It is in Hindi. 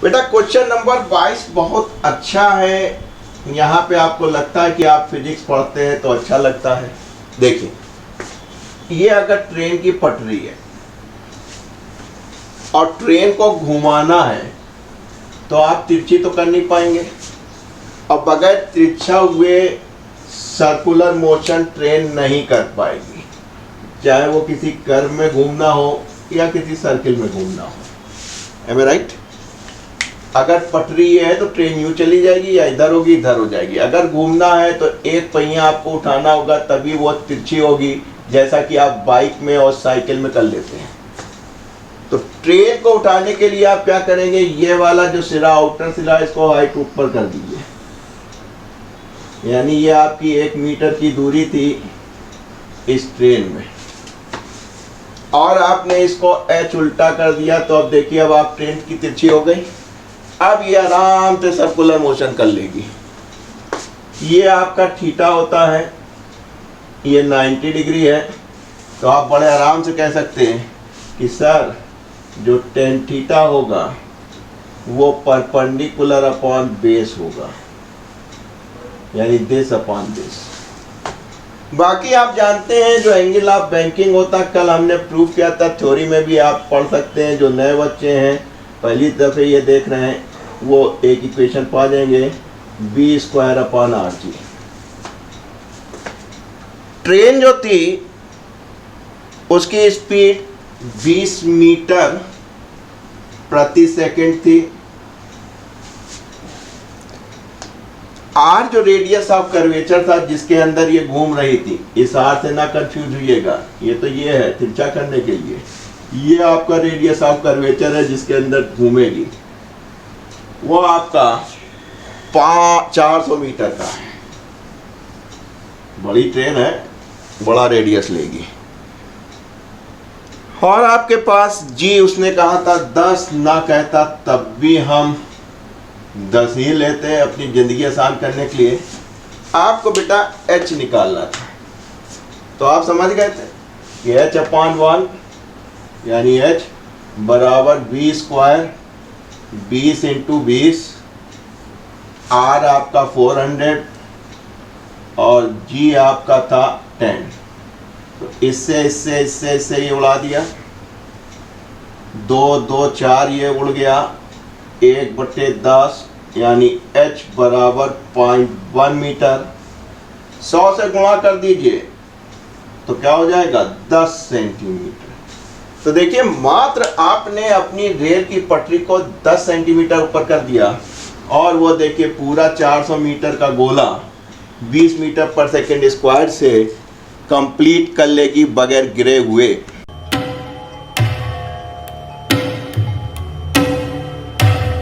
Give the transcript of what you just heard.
बेटा क्वेश्चन नंबर 22 बहुत अच्छा है। यहाँ पे आपको लगता है कि आप फिजिक्स पढ़ते हैं तो अच्छा लगता है। देखिए, ये अगर ट्रेन की पटरी है और ट्रेन को घुमाना है तो आप तिरछी तो कर नहीं पाएंगे, और बगैर तिरछा हुए सर्कुलर मोशन ट्रेन नहीं कर पाएगी, चाहे वो किसी कर्व में घूमना हो या किसी सर्किल में घूमना हो। एम आई राइट? अगर पटरी है तो ट्रेन यूं चली जाएगी, या इधर होगी इधर हो जाएगी। अगर घूमना है तो एक पहिया आपको उठाना होगा, तभी वो तिरछी होगी, जैसा कि आप बाइक में और साइकिल में कर लेते हैं। तो ट्रेन को उठाने के लिए आप क्या करेंगे, ये वाला जो सिरा, आउटर सिरा, इसको हाइट ऊपर कर दीजिए। यानी ये आपकी 1 मीटर की दूरी थी इस ट्रेन में, और आपने इसको एच उल्टा कर दिया, तो अब देखिए अब आप ट्रेन की तिरछी हो गई। अब ये आराम से सर्कुलर मोशन कर लेगी। ये आपका थीटा होता है, ये 90 डिग्री है। तो आप बड़े आराम से कह सकते हैं कि सर जो टेन थीटा होगा वो परपेंडिकुलर अपॉन बेस होगा, यानी दिस अपॉन दिस। बाकी आप जानते हैं जो एंगल ऑफ बैंकिंग होता, कल हमने प्रूव किया था, थ्योरी में भी आप पढ़ सकते हैं। जो नए बच्चे हैं पहली दफ़े ये देख रहे हैं, वो एक इक्वेशन पा जाएंगे, B square upon R G. Train जो थी उसकी स्पीड 20 मीटर प्रति सेकंड थी। आर जो रेडियस ऑफ कर्वेचर था जिसके अंदर ये घूम रही थी, इस आर से ना कंफ्यूज होइएगा, ये तो ये है तिरछा करने के लिए, ये आपका रेडियस ऑफ कर्वेचर है जिसके अंदर घूमेगी, वो आपका 400 मीटर का है। बड़ी ट्रेन है, बड़ा रेडियस लेगी। और आपके पास जी उसने कहा था 10, ना कहता तब भी हम 10 ही लेते हैं अपनी ज़िंदगी आसान करने के लिए। आपको बेटा h निकालना था, तो आप समझ गए थे कि h अपॉन 1 यानी h बराबर बी स्क्वायर, 20 इंटू 20, r आपका 400 और g आपका था 10। तो इससे इससे इससे इससे ये उड़ा दिया, 2 2 4 ये उड़ गया, 1/10 यानी h बराबर 0.1 मीटर। 100 से गुणा कर दीजिए तो क्या हो जाएगा, 10 सेंटीमीटर। तो देखिए मात्र आपने अपनी रेल की पटरी को 10 सेंटीमीटर ऊपर कर दिया, और वो देखिए पूरा 400 मीटर का गोला 20 मीटर पर सेकेंड स्क्वायर से कंप्लीट कर लेगी बगैर गिरे हुए।